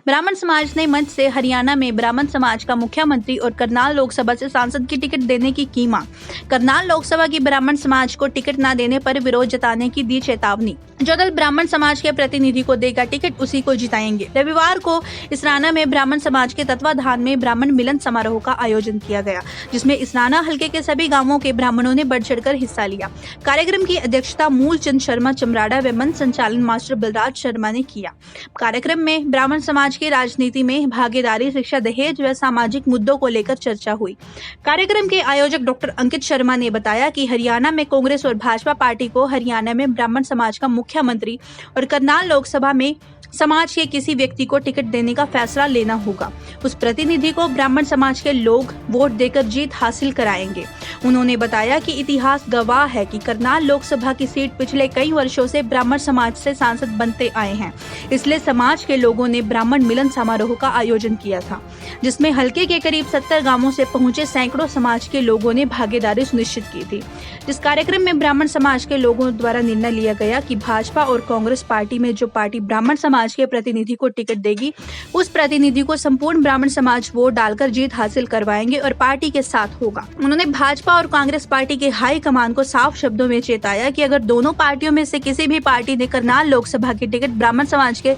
ब्राह्मण समाज ने मंच से हरियाणा में ब्राह्मण समाज का मुख्यमंत्री और करनाल लोकसभा से सांसद की टिकट देने की मांग। करनाल लोकसभा की ब्राह्मण समाज को टिकट न देने पर विरोध जताने की दी चेतावनी। जो दल ब्राह्मण समाज के प्रतिनिधि को देगा टिकट उसी को जिताएंगे। रविवार को इसराना में ब्राह्मण समाज के तत्वाधान में ब्राह्मण मिलन समारोह का आयोजन किया गया, जिसमें इसराना हलके के सभी गांवों के ब्राह्मणों ने बढ़ चढ़कर हिस्सा लिया। कार्यक्रम की अध्यक्षता मूलचंद शर्मा चमराड़ा व मंच संचालन मास्टर बलराज शर्मा ने किया। कार्यक्रम में ब्राह्मण समाज की राजनीति में भागीदारी, शिक्षा, दहेज व सामाजिक मुद्दों को लेकर चर्चा हुई। कार्यक्रम के आयोजक डॉक्टर अंकित शर्मा ने बताया कि हरियाणा में कांग्रेस और भाजपा पार्टी को हरियाणा में ब्राह्मण समाज का मुख्यमंत्री और करनाल लोकसभा में समाज के किसी व्यक्ति को टिकट देने का फैसला लेना होगा। उस प्रतिनिधि को ब्राह्मण समाज के लोग वोट देकर जीत हासिल कराएंगे। उन्होंने बताया कि इतिहास गवाह है कि करनाल लोकसभा की सीट पिछले कई वर्षों से ब्राह्मण समाज से सांसद बनते आए हैं। इसलिए समाज के लोगों ने ब्राह्मण मिलन समारोह का आयोजन किया था, जिसमें हलके के करीब 70 गांवों से पहुंचे सैकड़ों समाज के लोगों ने भागीदारी सुनिश्चित की थी। इस कार्यक्रम में ब्राह्मण समाज के लोगों द्वारा निर्णय लिया गया कि भाजपा और कांग्रेस पार्टी में जो पार्टी ब्राह्मण समाज के प्रतिनिधि को टिकट देगी, उस प्रतिनिधि को संपूर्ण ब्राह्मण समाज वोट डालकर जीत हासिल करवाएंगे और पार्टी के साथ होगा। उन्होंने भाजपा और कांग्रेस पार्टी के हाई कमान को साफ शब्दों में चेताया कि अगर दोनों पार्टियों में से किसी भी पार्टी ने करनाल लोकसभा की टिकट ब्राह्मण समाज के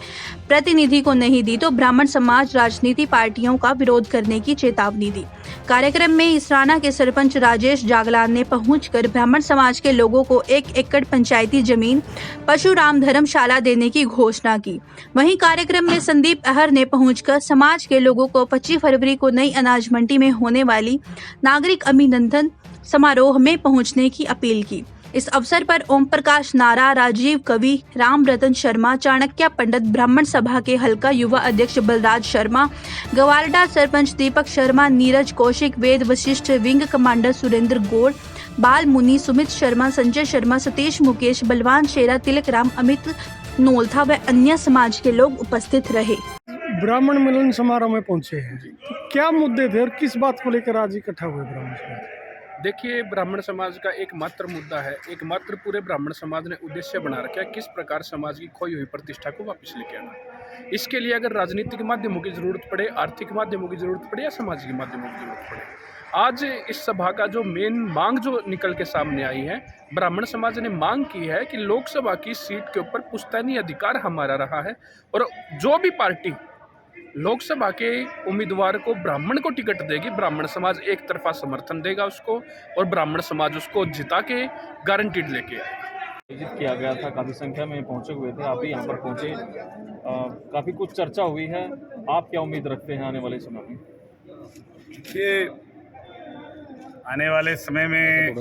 प्रतिनिधि को नहीं दी तो ब्राह्मण समाज राजनीति पार्टियों का विरोध करने की चेतावनी दी। कार्यक्रम में इसराना के सरपंच राजेश जागलान ने पहुंचकर ब्राह्मण समाज के लोगों को 1 एकड़ पंचायती जमीन परशुराम धर्मशाला देने की घोषणा की। वहीं कार्यक्रम में संदीप अहर ने पहुंचकर समाज के लोगों को 25 फरवरी को नई अनाज मंडी में होने वाली नागरिक अभिनंदन समारोह में पहुंचने की अपील की। इस अवसर पर ओम प्रकाश नारा, राजीव कवि, राम रतन शर्मा, चाणक्य पंडित, ब्राह्मण सभा के हल्का युवा अध्यक्ष बलराज शर्मा, गवारडा सरपंच दीपक शर्मा, नीरज कौशिक, वेद वशिष्ठ, विंग कमांडर सुरेंद्र गौड़, बाल मुनि, सुमित शर्मा, संजय शर्मा, सतीश मुकेश, बलवान शेरा, तिलक राम, अमित नोलथा व अन्य समाज के लोग उपस्थित रहे। ब्राह्मण मिलन समारोह में पहुंचे हैं, तो क्या मुद्दे थे और किस बात को लेकर आज इकट्ठा हुए ब्राह्मण समाज? देखिए, ब्राह्मण समाज का एकमात्र मुद्दा है, एकमात्र पूरे ब्राह्मण समाज ने उद्देश्य बना रखा है किस प्रकार समाज की खोई हुई प्रतिष्ठा को वापस लेके आना। इसके लिए अगर राजनीतिक माध्यमों की जरूरत पड़े, आर्थिक माध्यमों की जरूरत पड़े या सामाजिक माध्यमों की जरूरत पड़े, आज इस सभा का जो मेन मांग जो निकल के सामने आई है, ब्राह्मण समाज ने मांग की है कि लोकसभा की सीट के ऊपर पुश्तैनी अधिकार हमारा रहा है और जो भी पार्टी लोकसभा के उम्मीदवार को ब्राह्मण को टिकट देगी, ब्राह्मण समाज एक तरफा समर्थन देगा उसको और ब्राह्मण समाज उसको जिता के गारंटीड लेके आएगा। आयोजित किया गया था, काफ़ी संख्या में पहुंचे हुए थे, आप भी यहाँ पर पहुंचे, काफ़ी कुछ चर्चा हुई है। आप क्या उम्मीद रखते हैं आने वाले समय में? देखिए, आने वाले समय में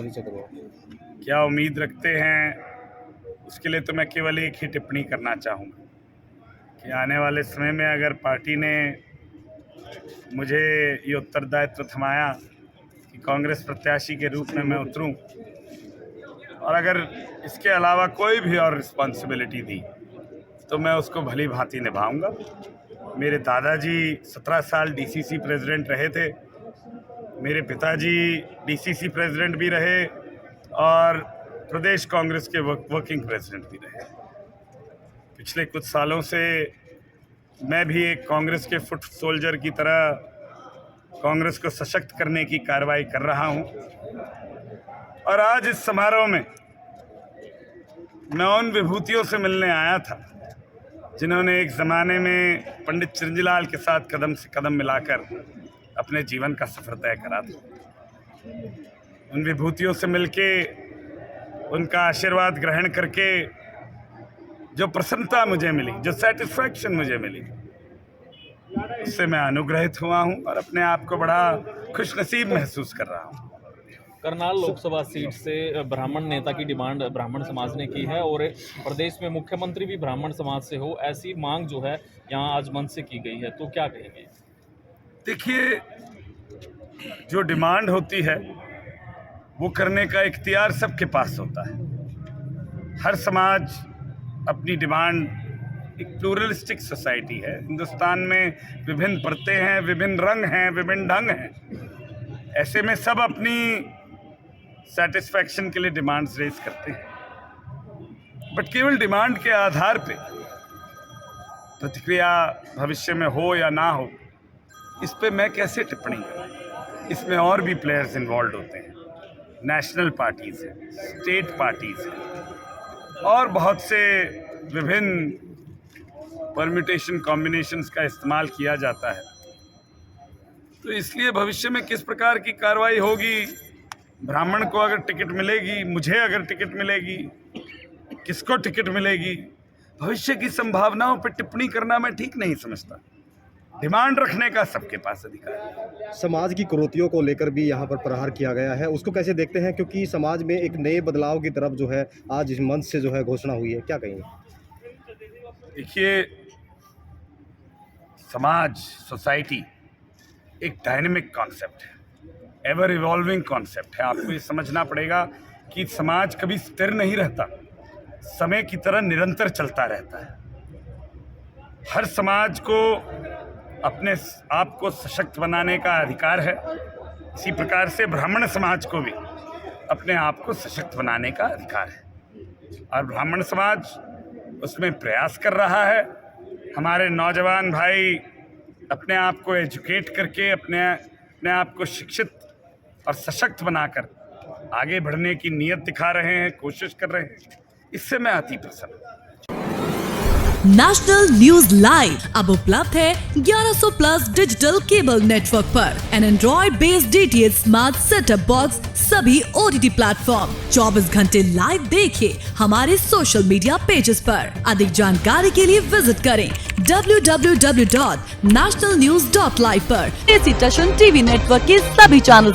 क्या उम्मीद रखते हैं, उसके लिए तो मैं केवल एक ही टिप्पणी करना चाहूँगा कि आने वाले समय में अगर पार्टी ने मुझे ये उत्तरदायित्व थमाया कि कांग्रेस प्रत्याशी के रूप में मैं उतरूं और अगर इसके अलावा कोई भी और रिस्पॉन्सिबिलिटी दी तो मैं उसको भली भांति निभाऊंगा। मेरे दादाजी 17 साल डीसीसी प्रेसिडेंट रहे थे, मेरे पिताजी डीसीसी प्रेसिडेंट भी रहे और प्रदेश कांग्रेस के वर्किंग प्रेसिडेंट भी रहे। पिछले कुछ सालों से मैं भी एक कांग्रेस के फुट सोल्जर की तरह कांग्रेस को सशक्त करने की कार्रवाई कर रहा हूं और आज इस समारोह में मैं उन विभूतियों से मिलने आया था जिन्होंने एक ज़माने में पंडित चिरंजीलाल के साथ कदम से कदम मिलाकर अपने जीवन का सफ़र तय करा था। उन विभूतियों से मिलके, उनका आशीर्वाद ग्रहण करके जो प्रसन्नता मुझे मिली, जो सेटिस्फैक्शन मुझे मिली, उससे मैं अनुग्रहित हुआ हूं और अपने आप को बड़ा खुशनसीब महसूस कर रहा हूं। करनाल लोकसभा सीट से ब्राह्मण नेता की डिमांड ब्राह्मण समाज ने की है और प्रदेश में मुख्यमंत्री भी ब्राह्मण समाज से हो, ऐसी मांग जो है यहाँ आज मंच से की गई है, तो क्या कहेंगे? देखिए, जो डिमांड होती है वो करने का इख्तियार सबके पास होता है। हर समाज अपनी डिमांड, एक प्लूरलिस्टिक सोसाइटी है, हिंदुस्तान में विभिन्न परतें हैं, विभिन्न रंग हैं, विभिन्न ढंग हैं। ऐसे में सब अपनी सेटिस्फैक्शन के लिए डिमांड्स रेज करते हैं, बट केवल डिमांड के आधार पे प्रतिक्रिया भविष्य में हो या ना हो, इस पे मैं कैसे टिप्पणी करूं। इसमें और भी प्लेयर्स इन्वॉल्व होते हैं, नेशनल पार्टीज हैं, स्टेट पार्टीज हैं और बहुत से विभिन्न परम्यूटेशन कॉम्बिनेशंस का इस्तेमाल किया जाता है। तो इसलिए भविष्य में किस प्रकार की कार्रवाई होगी, ब्राह्मण को अगर टिकट मिलेगी, मुझे अगर टिकट मिलेगी, किसको टिकट मिलेगी, भविष्य की संभावनाओं पर टिप्पणी करना मैं ठीक नहीं समझता। डिमांड रखने का सबके पास अधिकार है। समाज की कुरीतियों को लेकर भी यहाँ पर प्रहार किया गया है, उसको कैसे देखते हैं? क्योंकि समाज में एक नए बदलाव की तरफ जो है आज इस मंच से जो है घोषणा हुई है, क्या कहेंगे? देखिए, समाज, सोसाइटी एक डायनेमिक कॉन्सेप्ट है, एवर इवॉल्विंग कॉन्सेप्ट है। आपको ये समझना पड़ेगा कि समाज कभी स्थिर नहीं रहता, समय की तरह निरंतर चलता रहता है। हर समाज को अपने आप को सशक्त बनाने का अधिकार है, इसी प्रकार से ब्राह्मण समाज को भी अपने आप को सशक्त बनाने का अधिकार है और ब्राह्मण समाज उसमें प्रयास कर रहा है। हमारे नौजवान भाई अपने आप को एजुकेट करके अपने आप को शिक्षित और सशक्त बनाकर आगे बढ़ने की नीयत दिखा रहे हैं, कोशिश कर रहे हैं। इससे मैं अति प्रसन्न हूं। नेशनल न्यूज लाइव अब उपलब्ध है 1100 प्लस डिजिटल केबल नेटवर्क पर an android based DTH smart setup box सभी OTT प्लेटफॉर्म 24 घंटे लाइव देखिए हमारे सोशल मीडिया पेजेस पर। अधिक जानकारी के लिए विजिट करें www.nationalnews.live पर। टीवी नेटवर्क के सभी चैनल